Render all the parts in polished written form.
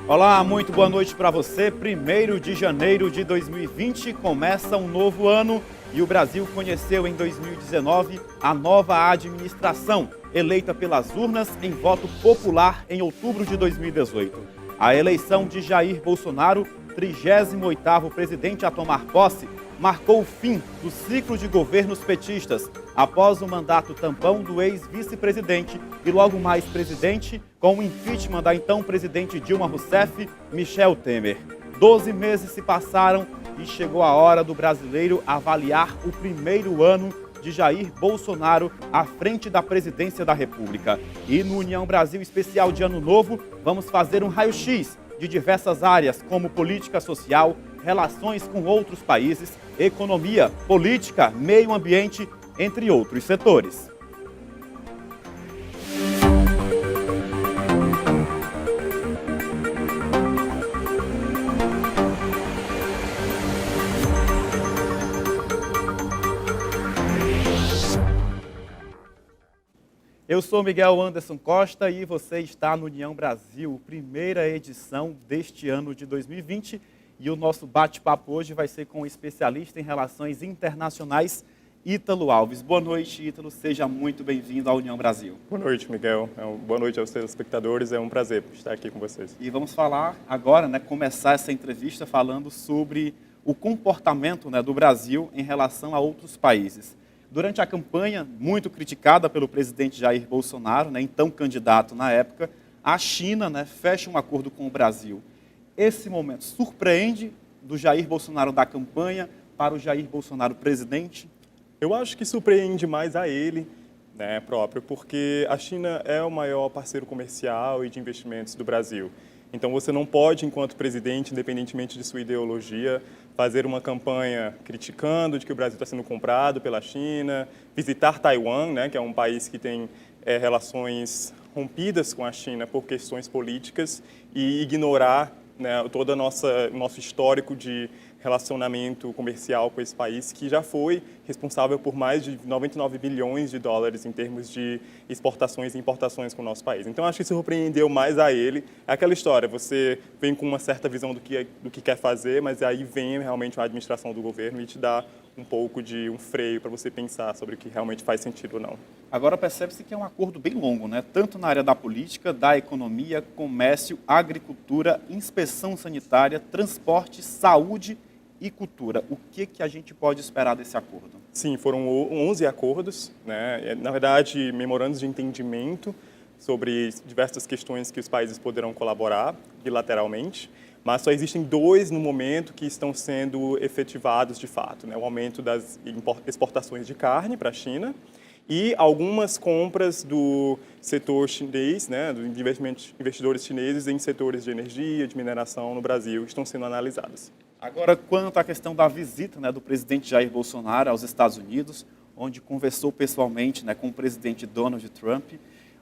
Olá, muito boa noite para você. 1º de janeiro de 2020 começa um novo ano e o Brasil conheceu em 2019 a nova administração, eleita pelas urnas em voto popular em outubro de 2018. A eleição de Jair Bolsonaro, 38º presidente a tomar posse, marcou o fim do ciclo de governos petistas, após o mandato tampão do ex-vice-presidente e logo mais presidente, com o impeachment da então presidente Dilma Rousseff, Michel Temer. 12 meses se passaram e chegou a hora do brasileiro avaliar o primeiro ano de Jair Bolsonaro à frente da presidência da República. E no União Brasil Especial de Ano Novo, vamos fazer um raio-x de diversas áreas, como política social, relações com outros países, economia, política, meio ambiente, entre outros setores. Eu sou Miguel Anderson Costa e você está no União Brasil, primeira edição deste ano de 2020. E o nosso bate-papo hoje vai ser com o especialista em relações internacionais, Ítalo Alves. Boa noite, Ítalo. Seja muito bem-vindo à União Brasil. Boa noite, Miguel. Boa noite aos telespectadores. É um prazer estar aqui com vocês. E vamos falar agora, começar essa entrevista falando sobre o comportamento, do Brasil em relação a outros países. Durante a campanha, muito criticada pelo presidente Jair Bolsonaro, então candidato na época, a China, fecha um acordo com o Brasil. Esse momento surpreende do Jair Bolsonaro da campanha para o Jair Bolsonaro presidente? Eu acho que surpreende mais a ele, próprio, porque a China é o maior parceiro comercial e de investimentos do Brasil. Então você não pode, enquanto presidente, independentemente de sua ideologia, fazer uma campanha criticando de que o Brasil está sendo comprado pela China, visitar Taiwan, que é um país que tem relações rompidas com a China por questões políticas, e ignorar todo o nosso histórico de relacionamento comercial com esse país, que já foi responsável por mais de 99 bilhões de dólares em termos de exportações e importações com o nosso país. Então, acho que surpreendeu mais a ele. É aquela história, você vem com uma certa visão do que quer fazer, mas aí vem realmente a administração do governo e te dá um pouco de um freio para você pensar sobre o que realmente faz sentido ou não. Agora percebe-se que é um acordo bem longo, tanto na área da política, da economia, comércio, agricultura, inspeção sanitária, transporte, saúde e cultura. O que a gente pode esperar desse acordo? Sim, foram 11 acordos, na verdade, memorandos de entendimento sobre diversas questões que os países poderão colaborar bilateralmente, mas só existem 2 no momento que estão sendo efetivados de fato, o aumento das exportações de carne para a China e algumas compras do setor chinês, dos investidores chineses em setores de energia, de mineração no Brasil, estão sendo analisadas. Agora, quanto à questão da visita do presidente Jair Bolsonaro aos Estados Unidos, onde conversou pessoalmente com o presidente Donald Trump,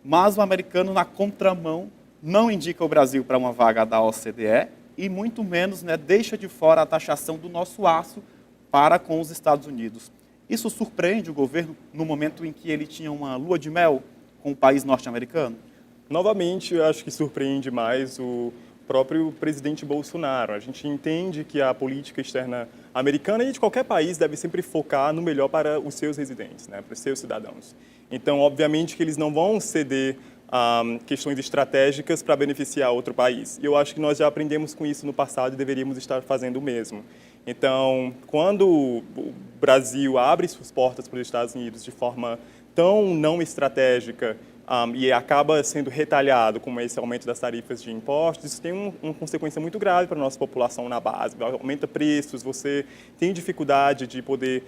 mas o americano, na contramão, não indica o Brasil para uma vaga da OCDE e muito menos deixa de fora a taxação do nosso aço para com os Estados Unidos. Isso surpreende o governo no momento em que ele tinha uma lua de mel com o país norte-americano? Novamente, eu acho que surpreende mais o próprio presidente Bolsonaro. A gente entende que a política externa americana e de qualquer país deve sempre focar no melhor para os seus residentes, para os seus cidadãos. Então, obviamente que eles não vão ceder a questões estratégicas para beneficiar outro país. E eu acho que nós já aprendemos com isso no passado e deveríamos estar fazendo o mesmo. Então, quando o Brasil abre suas portas para os Estados Unidos de forma tão não estratégica e acaba sendo retalhado com esse aumento das tarifas de impostos, isso tem uma consequência muito grave para a nossa população na base. Aumenta preços, você tem dificuldade de poder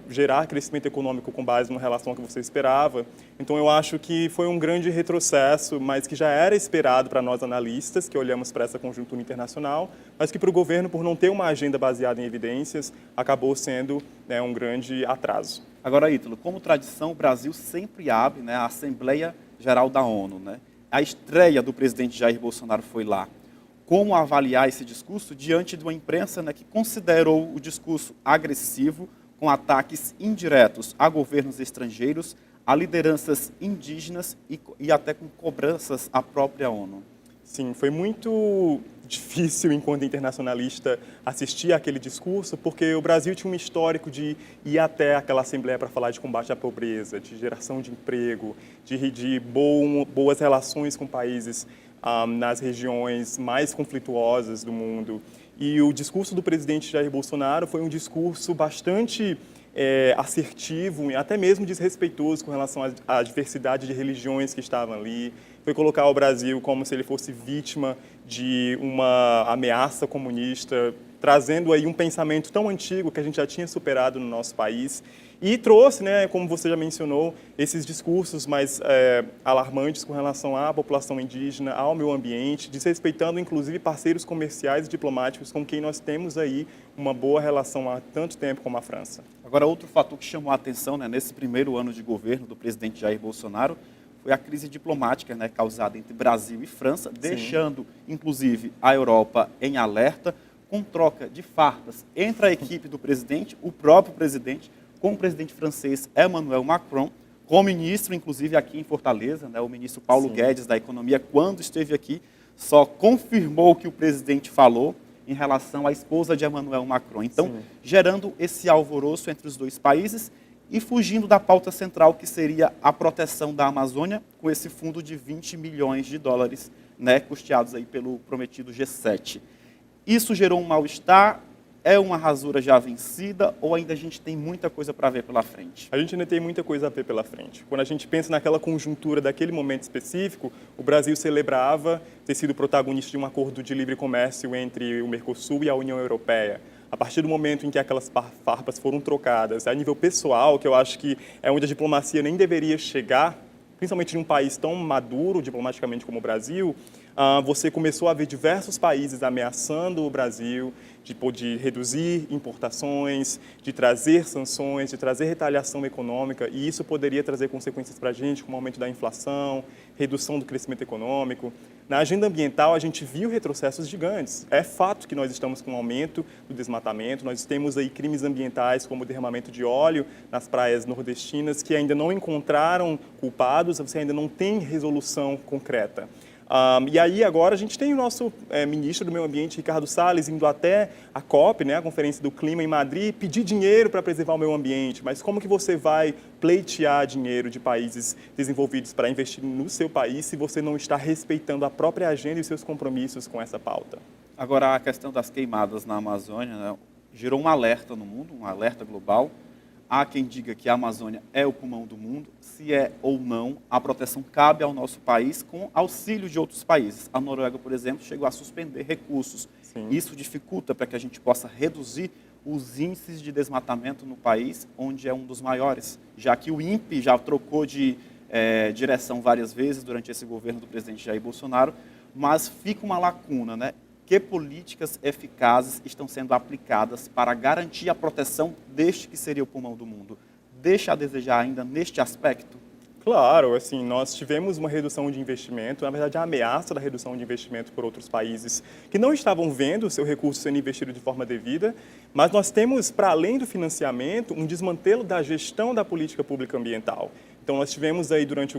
gerar crescimento econômico com base numa relação que você esperava. Então, eu acho que foi um grande retrocesso, mas que já era esperado para nós analistas, que olhamos para essa conjuntura internacional, mas que para o governo, por não ter uma agenda baseada em evidências, acabou sendo um grande atraso. Agora, Ítalo, como tradição, o Brasil sempre abre a Assembleia Geral da ONU. A estreia do presidente Jair Bolsonaro foi lá. Como avaliar esse discurso diante de uma imprensa que considerou o discurso agressivo, com ataques indiretos a governos estrangeiros, a lideranças indígenas e até com cobranças à própria ONU? Sim, foi muito difícil, enquanto internacionalista, assistir àquele discurso, porque o Brasil tinha um histórico de ir até aquela Assembleia para falar de combate à pobreza, de geração de emprego, de boas relações com países nas regiões mais conflituosas do mundo. E o discurso do presidente Jair Bolsonaro foi um discurso bastante assertivo e até mesmo desrespeitoso com relação à diversidade de religiões que estavam ali. Foi colocar o Brasil como se ele fosse vítima de uma ameaça comunista, trazendo aí um pensamento tão antigo que a gente já tinha superado no nosso país. E trouxe, né, como você já mencionou, esses discursos mais alarmantes com relação à população indígena, ao meio ambiente, desrespeitando inclusive parceiros comerciais e diplomáticos com quem nós temos aí uma boa relação há tanto tempo como a França. Agora, outro fator que chamou a atenção, né, nesse primeiro ano de governo do presidente Jair Bolsonaro foi a crise diplomática, né, causada entre Brasil e França, deixando, inclusive, a Europa em alerta, com troca de farpas entre a equipe do presidente, o próprio presidente, com o presidente francês Emmanuel Macron, com o ministro, inclusive, aqui em Fortaleza, né, o ministro Paulo Guedes, da Economia, quando esteve aqui, só confirmou o que o presidente falou em relação à esposa de Emmanuel Macron. Então, gerando esse alvoroço entre os dois países e fugindo da pauta central, que seria a proteção da Amazônia, com esse fundo de 20 milhões de dólares, né, custeados aí pelo prometido G7. Isso gerou um mal-estar? É uma rasura já vencida ou ainda a gente tem muita coisa para ver pela frente? A gente ainda tem muita coisa a ver pela frente. Quando a gente pensa naquela conjuntura daquele momento específico, o Brasil celebrava ter sido protagonista de um acordo de livre comércio entre o Mercosul e a União Europeia. A partir do momento em que aquelas farpas foram trocadas, a nível pessoal, que eu acho que é onde a diplomacia nem deveria chegar, principalmente em um país tão maduro diplomaticamente como o Brasil, você começou a ver diversos países ameaçando o Brasil de reduzir importações, de trazer sanções, de trazer retaliação econômica, e isso poderia trazer consequências para a gente, como aumento da inflação, redução do crescimento econômico. Na agenda ambiental, a gente viu retrocessos gigantes. É fato que nós estamos com um aumento do desmatamento, nós temos aí crimes ambientais como o derramamento de óleo nas praias nordestinas, que ainda não encontraram culpados, você ainda não tem resolução concreta. E aí agora a gente tem o nosso ministro do Meio Ambiente, Ricardo Salles, indo até a COP, né, a Conferência do Clima em Madrid, pedir dinheiro para preservar o meio ambiente. Mas como que você vai pleitear dinheiro de países desenvolvidos para investir no seu país se você não está respeitando a própria agenda e seus compromissos com essa pauta? Agora, a questão das queimadas na Amazônia, né, gerou um alerta no mundo, um alerta global. Há quem diga que a Amazônia é o pulmão do mundo. Se é ou não, a proteção cabe ao nosso país com auxílio de outros países. A Noruega, por exemplo, chegou a suspender recursos. Sim. Isso dificulta para que a gente possa reduzir os índices de desmatamento no país, onde é um dos maiores, já que o INPE já trocou de direção várias vezes durante esse governo do presidente Jair Bolsonaro, mas fica uma lacuna, né? Que políticas eficazes estão sendo aplicadas para garantir a proteção deste que seria o pulmão do mundo? Deixa a desejar ainda neste aspecto? Claro, assim, nós tivemos uma redução de investimento, na verdade a ameaça da redução de investimento por outros países que não estavam vendo o seu recurso sendo investido de forma devida, mas nós temos, para além do financiamento, um desmantelo da gestão da política pública ambiental. Então, nós tivemos aí, durante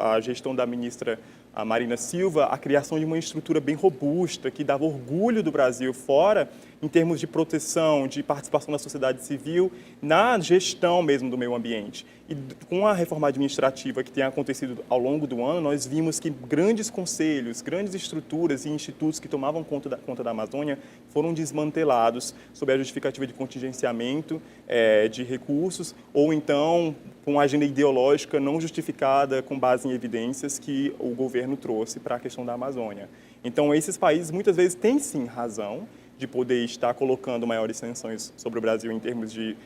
a gestão da ministra Marina Silva, a criação de uma estrutura bem robusta, que dava orgulho do Brasil fora, em termos de proteção, de participação da sociedade civil, na gestão mesmo do meio ambiente. E com a reforma administrativa que tem acontecido ao longo do ano, nós vimos que grandes conselhos, grandes estruturas e institutos que tomavam conta da Amazônia foram desmantelados sob a justificativa de contingenciamento de recursos, ou então com uma agenda ideológica não justificada com base em evidências que o governo trouxe para a questão da Amazônia. Então, esses países muitas vezes têm sim razão de poder estar colocando maiores sanções sobre o Brasil em termos de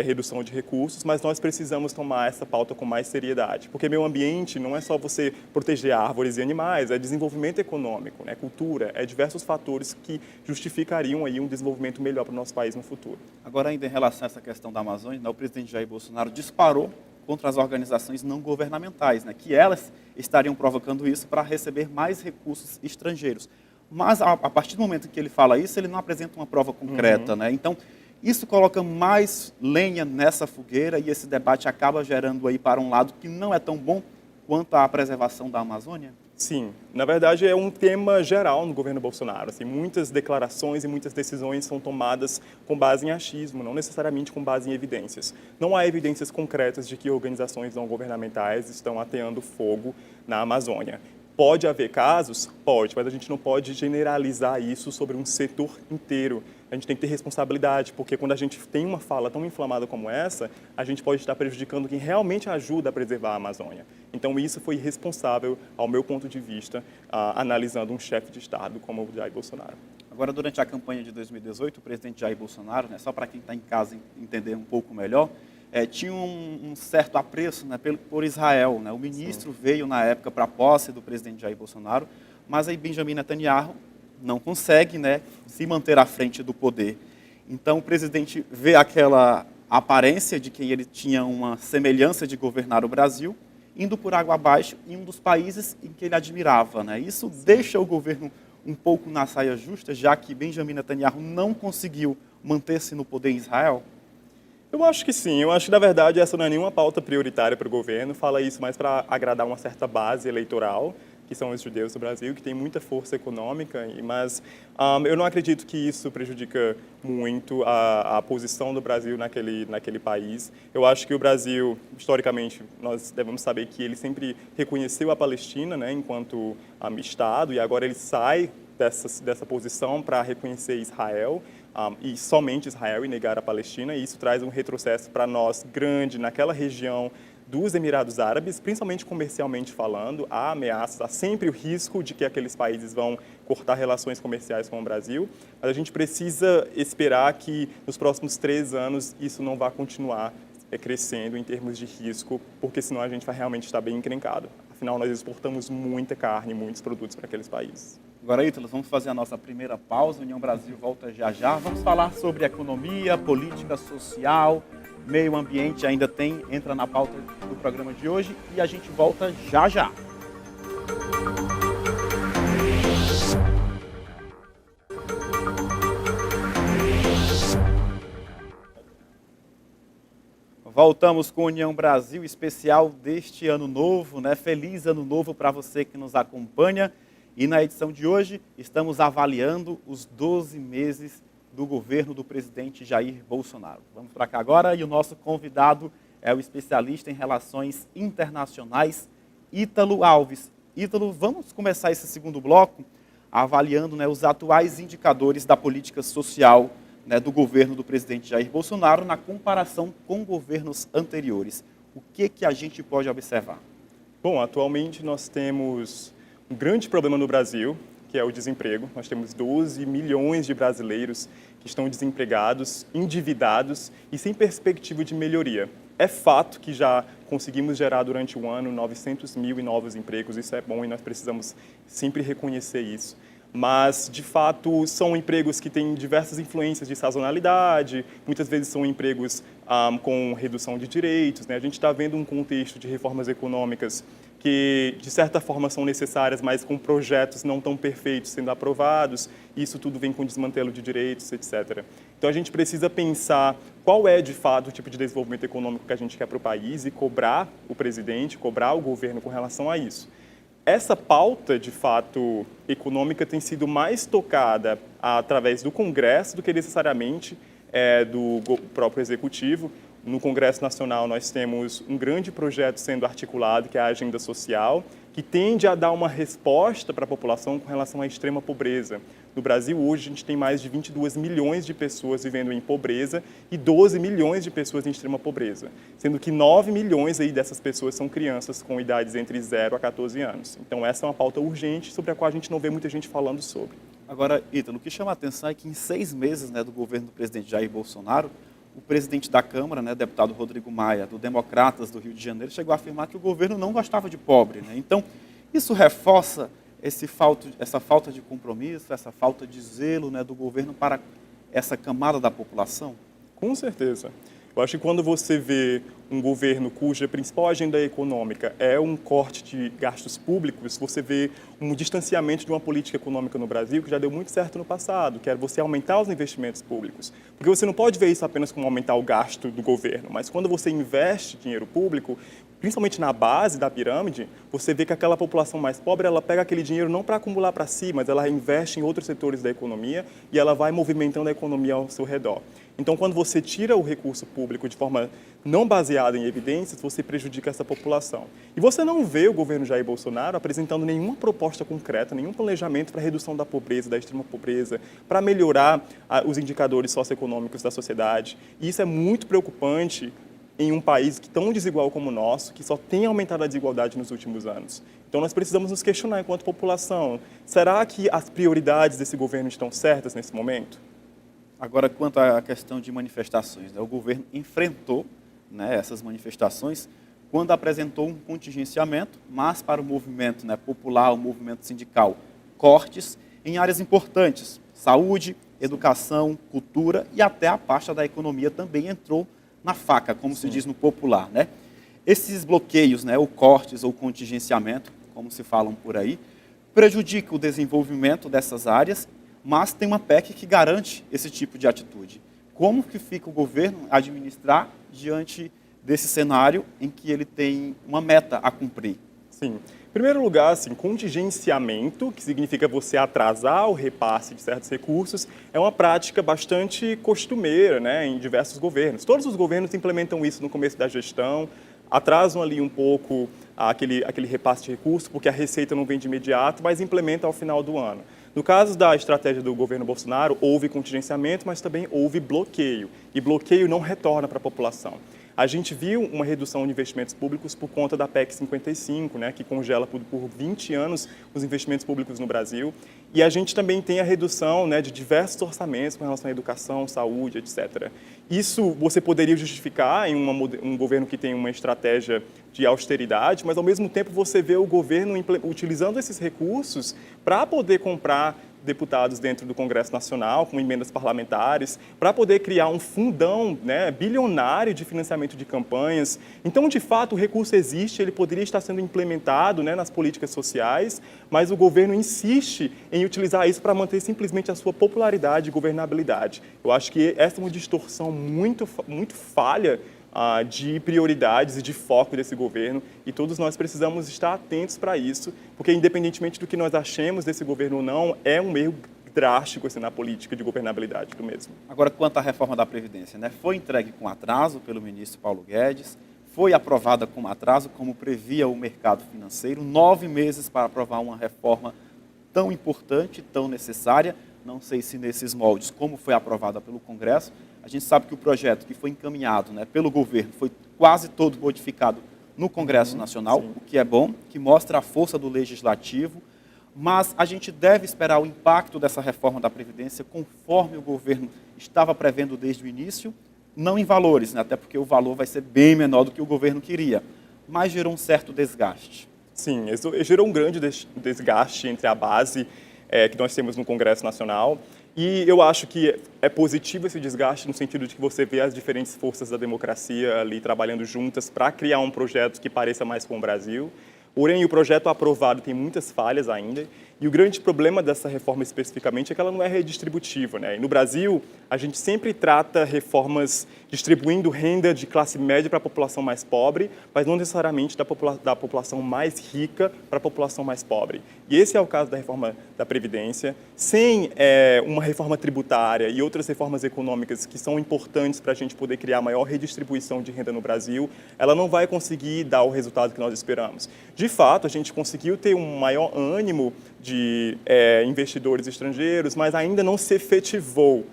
redução de recursos, mas nós precisamos tomar essa pauta com mais seriedade, porque meio ambiente não é só você proteger árvores e animais, é desenvolvimento econômico, né, cultura, é diversos fatores que justificariam aí um desenvolvimento melhor para o nosso país no futuro. Agora, ainda em relação a essa questão da Amazônia, né, o presidente Jair Bolsonaro disparou contra as organizações não governamentais, né, que elas estariam provocando isso para receber mais recursos estrangeiros. Mas, a partir do momento que ele fala isso, ele não apresenta uma prova concreta, né? Então, isso coloca mais lenha nessa fogueira e esse debate acaba gerando aí para um lado que não é tão bom quanto a preservação da Amazônia? Sim, na verdade é um tema geral no governo Bolsonaro. Assim, muitas declarações e muitas decisões são tomadas com base em achismo, não necessariamente com base em evidências. Não há evidências concretas de que organizações não governamentais estão ateando fogo na Amazônia. Pode haver casos? Pode, mas a gente não pode generalizar isso sobre um setor inteiro. A gente tem que ter responsabilidade, porque quando a gente tem uma fala tão inflamada como essa, a gente pode estar prejudicando quem realmente ajuda a preservar a Amazônia. Então, isso foi irresponsável, ao meu ponto de vista, analisando um chefe de Estado como o Jair Bolsonaro. Agora, durante a campanha de 2018, o presidente Jair Bolsonaro, né, só para quem está em casa entender um pouco melhor, tinha um certo apreço, né, por Israel, né? O ministro veio, na época, para a posse do presidente Jair Bolsonaro, mas aí Benjamin Netanyahu não consegue, né, se manter à frente do poder. Então, o presidente vê aquela aparência de que ele tinha uma semelhança de governar o Brasil, indo por água abaixo em um dos países em que ele admirava, né? Isso deixa o governo um pouco na saia justa, já que Benjamin Netanyahu não conseguiu manter-se no poder em Israel? Eu acho que sim. Eu acho que, na verdade, essa não é nenhuma pauta prioritária para o governo. Fala isso mais para agradar uma certa base eleitoral, que são os judeus do Brasil, que tem muita força econômica, mas eu não acredito que isso prejudica muito a posição do Brasil naquele país. Eu acho que o Brasil, historicamente, nós devemos saber que ele sempre reconheceu a Palestina, né, enquanto Estado, e agora ele sai dessa posição para reconhecer Israel, e somente Israel, e negar a Palestina, e isso traz um retrocesso para nós grande naquela região dos Emirados Árabes, principalmente comercialmente falando. Há ameaças, há sempre o risco de que aqueles países vão cortar relações comerciais com o Brasil, mas a gente precisa esperar que nos próximos 3 anos isso não vá continuar crescendo em termos de risco, porque senão a gente vai realmente estar bem encrencado. Afinal, nós exportamos muita carne, muitos produtos para aqueles países. Agora, Ítalo, vamos fazer a nossa primeira pausa. União Brasil volta já já. Vamos falar sobre economia, política social, meio ambiente, entra na pauta do programa de hoje e a gente volta já já. Voltamos com União Brasil especial deste ano novo, né? Feliz ano novo para você que nos acompanha. E na edição de hoje estamos avaliando os 12 meses do governo do presidente Jair Bolsonaro. Vamos para cá agora e o nosso convidado é o especialista em relações internacionais, Ítalo Alves. Ítalo, vamos começar esse segundo bloco avaliando, né, os atuais indicadores da política social, né, do governo do presidente Jair Bolsonaro na comparação com governos anteriores. O que a gente pode observar? Bom, atualmente nós temos um grande problema no Brasil, que é o desemprego. Nós temos 12 milhões de brasileiros que estão desempregados, endividados e sem perspectiva de melhoria. É fato que já conseguimos gerar durante o ano 900 mil novos empregos, isso é bom e nós precisamos sempre reconhecer isso. Mas, de fato, são empregos que têm diversas influências de sazonalidade, muitas vezes são empregos com redução de direitos, né? A gente está vendo um contexto de reformas econômicas que, de certa forma, são necessárias, mas com projetos não tão perfeitos sendo aprovados, e isso tudo vem com desmantelo de direitos, etc. Então, a gente precisa pensar qual é, de fato, o tipo de desenvolvimento econômico que a gente quer para o país e cobrar o presidente, cobrar o governo com relação a isso. Essa pauta, de fato, econômica tem sido mais tocada através do Congresso do que necessariamente do próprio Executivo. No Congresso Nacional, nós temos um grande projeto sendo articulado, que é a Agenda Social, que tende a dar uma resposta para a população com relação à extrema pobreza. No Brasil, hoje, a gente tem mais de 22 milhões de pessoas vivendo em pobreza e 12 milhões de pessoas em extrema pobreza, sendo que 9 milhões aí dessas pessoas são crianças com idades entre 0 a 14 anos. Então, essa é uma pauta urgente sobre a qual a gente não vê muita gente falando sobre. Agora, Ítalo, o que chama a atenção é que em 6 meses, né, do governo do presidente Jair Bolsonaro, o presidente da Câmara, né, deputado Rodrigo Maia, do Democratas do Rio de Janeiro, chegou a afirmar que o governo não gostava de pobre, né? Então, isso reforça essa falta de compromisso, essa falta de zelo, né, do governo para essa camada da população? Com certeza. Eu acho que quando você vê um governo cuja principal agenda econômica é um corte de gastos públicos, você vê um distanciamento de uma política econômica no Brasil que já deu muito certo no passado, que era você aumentar os investimentos públicos. Porque você não pode ver isso apenas como aumentar o gasto do governo, mas quando você investe dinheiro público, principalmente na base da pirâmide, você vê que aquela população mais pobre, ela pega aquele dinheiro não para acumular para si, mas ela investe em outros setores da economia e ela vai movimentando a economia ao seu redor. Então, quando você tira o recurso público de forma não baseada em evidências, você prejudica essa população. E você não vê o governo Jair Bolsonaro apresentando nenhuma proposta concreta, nenhum planejamento para a redução da pobreza, da extrema pobreza, para melhorar os indicadores socioeconômicos da sociedade. E isso é muito preocupante em um país tão desigual como o nosso, que só tem aumentado a desigualdade nos últimos anos. Então, nós precisamos nos questionar enquanto população, será que as prioridades desse governo estão certas nesse momento? Agora, quanto à questão de manifestações, o governo enfrentou, essas manifestações quando apresentou um contingenciamento, mas para o movimento popular, o movimento sindical, cortes em áreas importantes, saúde, educação, cultura e até a pasta da economia também entrou na faca, como se diz no popular. Esses bloqueios, ou cortes ou contingenciamento, como se falam por aí, prejudicam o desenvolvimento dessas áreas, mas tem uma PEC que garante esse tipo de atitude. Como que fica o governo a administrar diante desse cenário em que ele tem uma meta a cumprir? Sim. Em primeiro lugar, contingenciamento, que significa você atrasar o repasse de certos recursos, é uma prática bastante costumeira, em diversos governos. Todos os governos implementam isso no começo da gestão, atrasam ali um pouco aquele repasse de recursos, porque a receita não vem de imediato, mas implementam ao final do ano. No caso da estratégia do governo Bolsonaro, houve contingenciamento, mas também houve bloqueio. E bloqueio não retorna para a população. A gente viu uma redução de investimentos públicos por conta da PEC 55, que congela por 20 anos os investimentos públicos no Brasil. E a gente também tem a redução de diversos orçamentos com relação à educação, saúde, etc. Isso você poderia justificar em um governo que tem uma estratégia de austeridade, mas ao mesmo tempo você vê o governo utilizando esses recursos para poder comprar deputados dentro do Congresso Nacional, com emendas parlamentares, para poder criar um fundão bilionário de financiamento de campanhas. Então, de fato, o recurso existe, ele poderia estar sendo implementado nas políticas sociais, mas o governo insiste em utilizar isso para manter simplesmente a sua popularidade e governabilidade. Eu acho que essa é uma distorção muito, muito falha de prioridades e de foco desse governo, e todos nós precisamos estar atentos para isso, porque independentemente do que nós achemos desse governo ou não, é um erro drástico na política de governabilidade do mesmo. Agora, quanto à reforma da Previdência, foi entregue com atraso pelo ministro Paulo Guedes, foi aprovada com atraso, como previa o mercado financeiro, 9 meses para aprovar uma reforma tão importante, tão necessária, não sei se nesses moldes, como foi aprovada pelo Congresso. A gente sabe que o projeto que foi encaminhado pelo governo foi quase todo modificado no Congresso Nacional, sim. O que é bom, que mostra a força do Legislativo, mas a gente deve esperar o impacto dessa reforma da Previdência conforme o governo estava prevendo desde o início, não em valores, até porque o valor vai ser bem menor do que o governo queria, mas gerou um certo desgaste. Sim, isso gerou um grande desgaste entre a base que nós temos no Congresso Nacional. E eu acho que é positivo esse desgaste no sentido de que você vê as diferentes forças da democracia ali trabalhando juntas para criar um projeto que pareça mais com o Brasil. Porém, o projeto aprovado tem muitas falhas ainda. E o grande problema dessa reforma especificamente é que ela não é redistributiva. E no Brasil, a gente sempre trata reformas distribuindo renda de classe média para a população mais pobre, mas não necessariamente da população mais rica para a população mais pobre. E esse é o caso da reforma da Previdência. Sem uma reforma tributária e outras reformas econômicas que são importantes para a gente poder criar maior redistribuição de renda no Brasil, ela não vai conseguir dar o resultado que nós esperamos. De fato, a gente conseguiu ter um maior ânimo de investidores estrangeiros, mas ainda não se efetivou.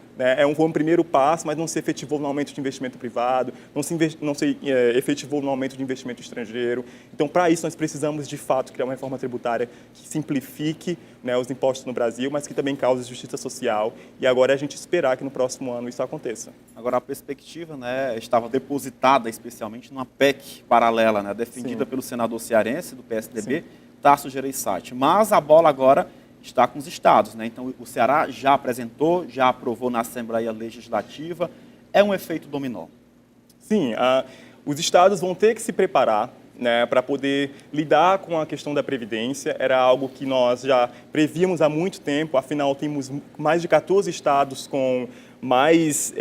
Foi um primeiro passo, mas não se efetivou no aumento de investimento privado, não se efetivou no aumento de investimento estrangeiro. Então, para isso, nós precisamos, de fato, criar uma reforma tributária que simplifique os impostos no Brasil, mas que também cause justiça social. E agora é a gente esperar que no próximo ano isso aconteça. Agora, a perspectiva estava depositada especialmente numa PEC paralela, defendida Sim. pelo senador cearense do PSDB, Sim. Tasso Gereissati. Mas a bola agora está com os estados. Então, o Ceará já apresentou, já aprovou na Assembleia Legislativa. É um efeito dominó. Sim, os estados vão ter que se preparar para poder lidar com a questão da Previdência. Era algo que nós já prevíamos há muito tempo, afinal, temos mais de 14 estados com mais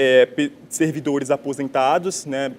servidores aposentados, né,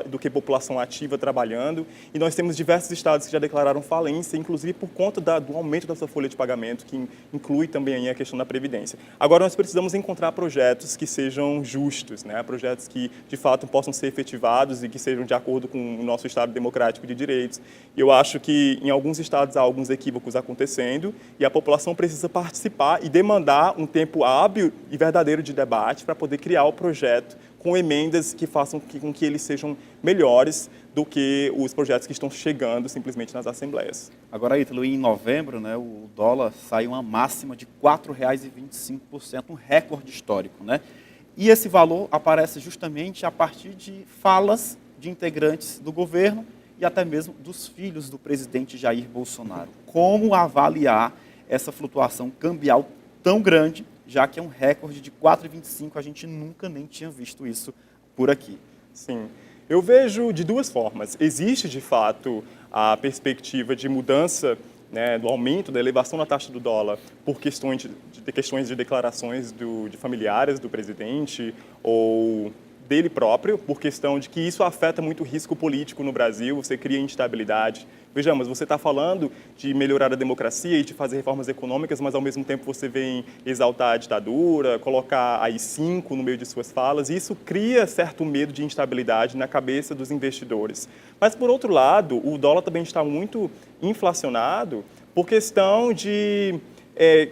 do que população ativa trabalhando. E nós temos diversos estados que já declararam falência, inclusive por conta do aumento da sua folha de pagamento, que inclui também aí a questão da Previdência. Agora, nós precisamos encontrar projetos que sejam justos, né, projetos que, de fato, possam ser efetivados e que sejam de acordo com o nosso Estado democrático de direitos. Eu acho que, em alguns estados, há alguns equívocos acontecendo e a população precisa participar e demandar um tempo hábil e verdadeiro de debate para poder criar o projeto com emendas que façam com que eles sejam melhores do que os projetos que estão chegando simplesmente nas assembleias. Agora, Ítalo, em novembro, né, o dólar saiu uma máxima de R$ 4,25%, um recorde histórico, né? E esse valor aparece justamente a partir de falas de integrantes do governo e até mesmo dos filhos do presidente Jair Bolsonaro. Como avaliar essa flutuação cambial tão grande, já que é um recorde de 4,25, a gente nunca nem tinha visto isso por aqui? Sim, eu vejo de duas formas. Existe, de fato, a perspectiva de mudança, né, do aumento, da elevação da taxa do dólar por questões de declarações de familiares do presidente ou dele próprio, por questão de que isso afeta muito o risco político no Brasil, você cria instabilidade. Vejamos, você está falando de melhorar a democracia e de fazer reformas econômicas, mas ao mesmo tempo você vem exaltar a ditadura, colocar a AI-5 no meio de suas falas, e isso cria certo medo de instabilidade na cabeça dos investidores. Mas, por outro lado, o dólar também está muito inflacionado por questão de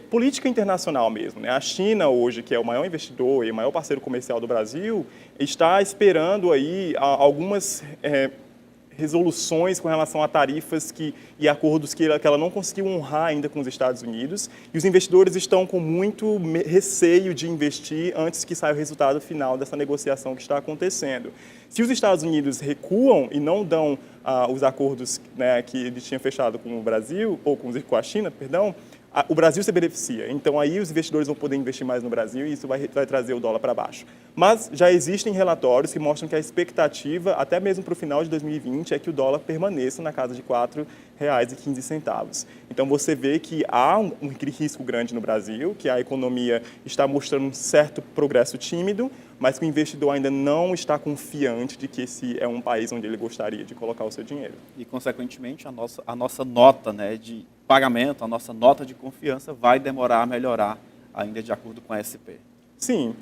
política internacional mesmo, né? A China hoje, que é o maior investidor e o maior parceiro comercial do Brasil, está esperando aí algumas resoluções com relação a tarifas e acordos que ela não conseguiu honrar ainda com os Estados Unidos, e os investidores estão com muito receio de investir antes que saia o resultado final dessa negociação que está acontecendo. Se os Estados Unidos recuam e não dão os acordos, né, que eles tinham fechado com o Brasil, ou com a China, perdão, o Brasil se beneficia. Então, aí os investidores vão poder investir mais no Brasil e isso vai trazer o dólar para baixo. Mas já existem relatórios que mostram que a expectativa, até mesmo para o final de 2020, é que o dólar permaneça na casa de R$ 4,15. Então, você vê que há um risco grande no Brasil, que a economia está mostrando um certo progresso tímido, mas que o investidor ainda não está confiante de que esse é um país onde ele gostaria de colocar o seu dinheiro. E, consequentemente, a nossa nota, né, de pagamento, a nossa nota de confiança vai demorar a melhorar ainda de acordo com a SP. Sim,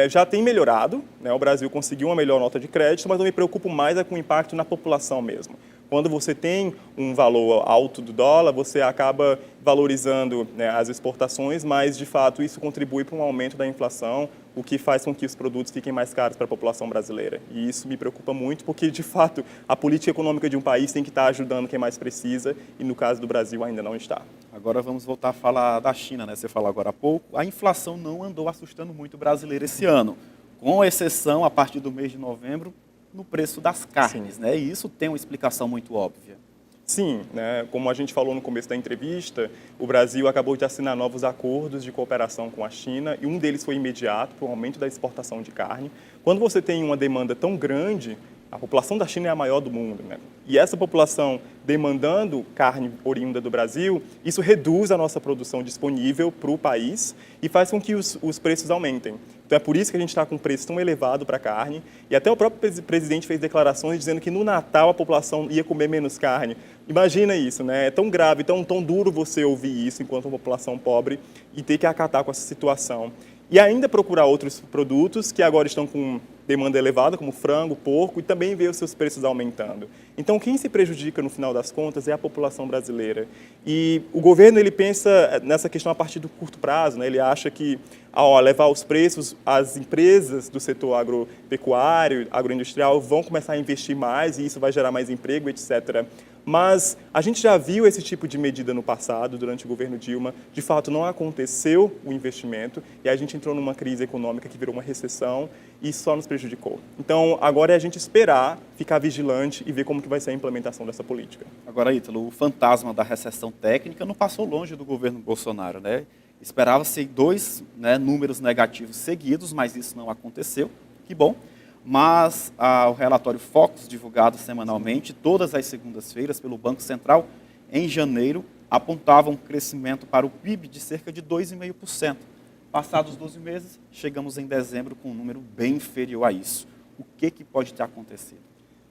já tem melhorado, né? O Brasil conseguiu uma melhor nota de crédito, mas eu me preocupo mais com o impacto na população mesmo. Quando você tem um valor alto do dólar, você acaba valorizando, né, as exportações, mas, de fato, isso contribui para um aumento da inflação, o que faz com que os produtos fiquem mais caros para a população brasileira. E isso me preocupa muito, porque, de fato, a política econômica de um país tem que estar ajudando quem mais precisa, e, no caso do Brasil, ainda não está. Agora vamos voltar a falar da China, né? Você falou agora há pouco. A inflação não andou assustando muito o brasileiro esse ano, com exceção, a partir do mês de novembro, no preço das carnes, né? E isso tem uma explicação muito óbvia. Sim, né? Como a gente falou no começo da entrevista, o Brasil acabou de assinar novos acordos de cooperação com a China e um deles foi imediato para o aumento da exportação de carne. Quando você tem uma demanda tão grande, a população da China é a maior do mundo, né? E essa população demandando carne oriunda do Brasil, isso reduz a nossa produção disponível para o país e faz com que os preços aumentem. Então é por isso que a gente está com um preço tão elevado para a carne. E até o próprio presidente fez declarações dizendo que no Natal a população ia comer menos carne. Imagina isso, né? É tão grave, tão duro você ouvir isso enquanto uma população pobre e ter que acatar com essa situação. E ainda procurar outros produtos que agora estão com demanda elevada, como frango, porco, e também ver os seus preços aumentando. Então, quem se prejudica, no final das contas, é a população brasileira. E o governo, ele pensa nessa questão a partir do curto prazo, né? Ele acha que, ao levar os preços, as empresas do setor agropecuário, agroindustrial, vão começar a investir mais e isso vai gerar mais emprego, etc. Mas a gente já viu esse tipo de medida no passado, durante o governo Dilma. De fato, não aconteceu o investimento e a gente entrou numa crise econômica que virou uma recessão e só nos prejudicou. Então, agora é a gente esperar, ficar vigilante e ver como que vai ser a implementação dessa política. Agora, Ítalo, o fantasma da recessão técnica não passou longe do governo Bolsonaro, né? Esperava-se 2 números negativos seguidos, mas isso não aconteceu. Que bom. Mas o relatório Focus, divulgado semanalmente, todas as segundas-feiras pelo Banco Central, em janeiro, apontava um crescimento para o PIB de cerca de 2,5%, Passados 12 meses, chegamos em dezembro com um número bem inferior a isso. O que pode ter acontecido?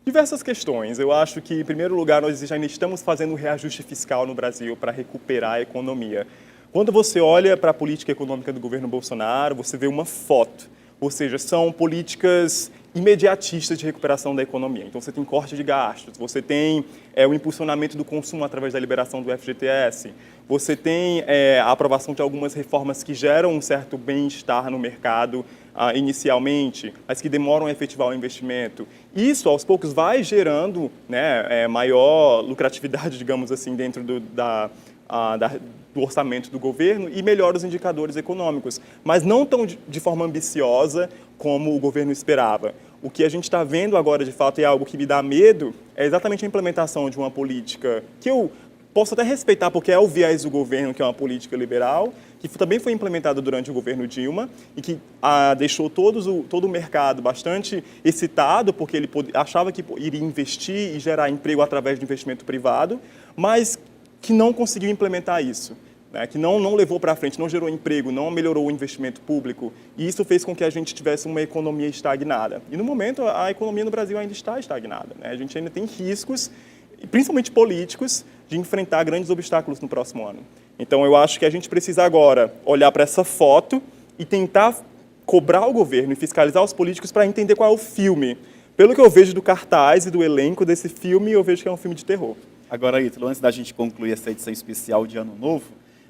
Diversas questões. Eu acho que, em primeiro lugar, nós ainda estamos fazendo um reajuste fiscal no Brasil para recuperar a economia. Quando você olha para a política econômica do governo Bolsonaro, você vê uma foto. Ou seja, são políticas imediatistas de recuperação da economia. Então, você tem corte de gastos, você tem o impulsionamento do consumo através da liberação do FGTS, você tem a aprovação de algumas reformas que geram um certo bem-estar no mercado inicialmente, mas que demoram a efetivar o investimento. Isso, aos poucos, vai gerando, né, maior lucratividade, digamos assim, dentro do orçamento do governo e melhora os indicadores econômicos, mas não tão de forma ambiciosa como o governo esperava. O que a gente está vendo agora, de fato, é algo que me dá medo, é exatamente a implementação de uma política que eu posso até respeitar, porque é o viés do governo, que é uma política liberal, que também foi implementada durante o governo Dilma e que deixou todo o mercado bastante excitado, porque ele achava que iria investir e gerar emprego através de investimento privado, mas que não conseguiu implementar isso, né? Que não levou para frente, não gerou emprego, não melhorou o investimento público, e isso fez com que a gente tivesse uma economia estagnada. E no momento, a economia no Brasil ainda está estagnada, né? A gente ainda tem riscos, principalmente políticos, de enfrentar grandes obstáculos no próximo ano. Então, eu acho que a gente precisa agora olhar para essa foto e tentar cobrar o governo e fiscalizar os políticos para entender qual é o filme. Pelo que eu vejo do cartaz e do elenco desse filme, eu vejo que é um filme de terror. Agora, Ítalo, antes da gente concluir essa edição especial de Ano Novo,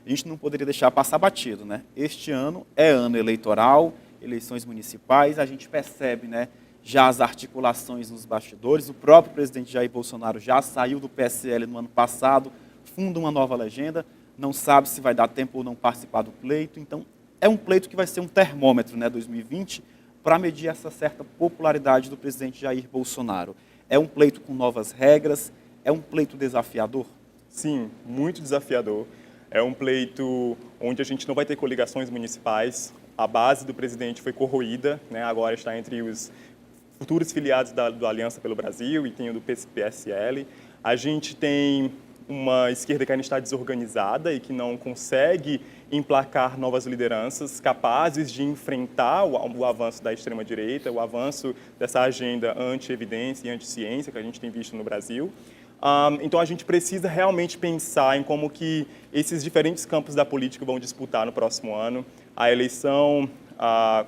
a gente não poderia deixar passar batido, né? Este ano é ano eleitoral, eleições municipais, a gente percebe, né, já as articulações nos bastidores. O próprio presidente Jair Bolsonaro já saiu do PSL no ano passado, funda uma nova legenda, não sabe se vai dar tempo ou não participar do pleito. Então, é um pleito que vai ser um termômetro, né, 2020, para medir essa certa popularidade do presidente Jair Bolsonaro. É um pleito com novas regras, é um pleito desafiador? Sim, muito desafiador. É um pleito onde a gente não vai ter coligações municipais. A base do presidente foi corroída, né? Agora está entre os futuros filiados do Aliança pelo Brasil e tem o do PSL. A gente tem uma esquerda que ainda está desorganizada e que não consegue emplacar novas lideranças capazes de enfrentar o avanço da extrema-direita, o avanço dessa agenda anti-evidência e anti-ciência que a gente tem visto no Brasil. Então, a gente precisa realmente pensar em como que esses diferentes campos da política vão disputar no próximo ano. A eleição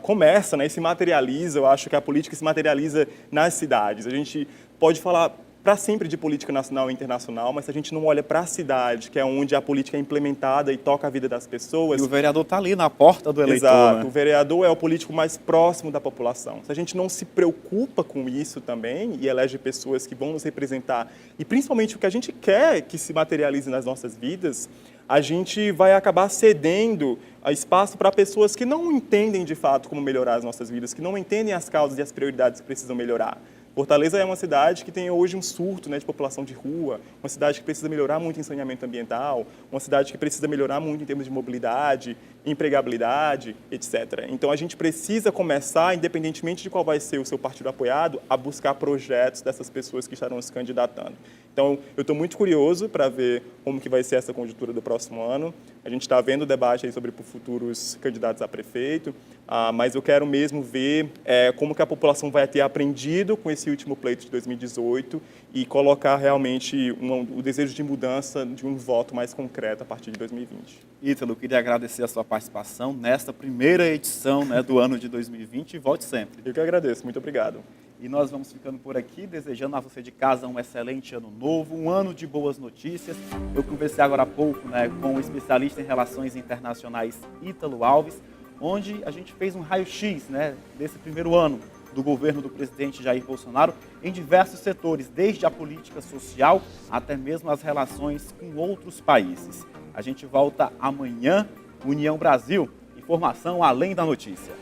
começa, né, e se materializa. Eu acho que a política se materializa nas cidades. A gente pode falar para sempre de política nacional e internacional, mas se a gente não olha para a cidade, que é onde a política é implementada e toca a vida das pessoas... E o vereador está ali na porta do eleitor. Exato, né? O vereador é o político mais próximo da população. Se a gente não se preocupa com isso também e elege pessoas que vão nos representar, e principalmente o que a gente quer que se materialize nas nossas vidas, a gente vai acabar cedendo espaço para pessoas que não entendem de fato como melhorar as nossas vidas, que não entendem as causas e as prioridades que precisam melhorar. Fortaleza é uma cidade que tem hoje um surto, né, de população de rua, uma cidade que precisa melhorar muito em saneamento ambiental, uma cidade que precisa melhorar muito em termos de mobilidade, empregabilidade, etc. Então, a gente precisa começar, independentemente de qual vai ser o seu partido apoiado, a buscar projetos dessas pessoas que estarão se candidatando. Então, eu estou muito curioso para ver como que vai ser essa conjuntura do próximo ano. A gente está vendo o debate aí sobre futuros candidatos a prefeito, mas eu quero mesmo ver como que a população vai ter aprendido com esse último pleito de 2018 e colocar realmente o desejo de mudança de um voto mais concreto a partir de 2020. Ítalo, eu queria agradecer a sua participação nesta primeira edição, né, do ano de 2020 e volte sempre. Eu que agradeço, muito obrigado. E nós vamos ficando por aqui, desejando a você de casa um excelente ano novo, um ano de boas notícias. Eu conversei agora há pouco, né, com o especialista em relações internacionais Ítalo Alves, onde a gente fez um raio-x, né, desse primeiro ano do governo do presidente Jair Bolsonaro em diversos setores, desde a política social até mesmo as relações com outros países. A gente volta amanhã, União Brasil, informação além da notícia.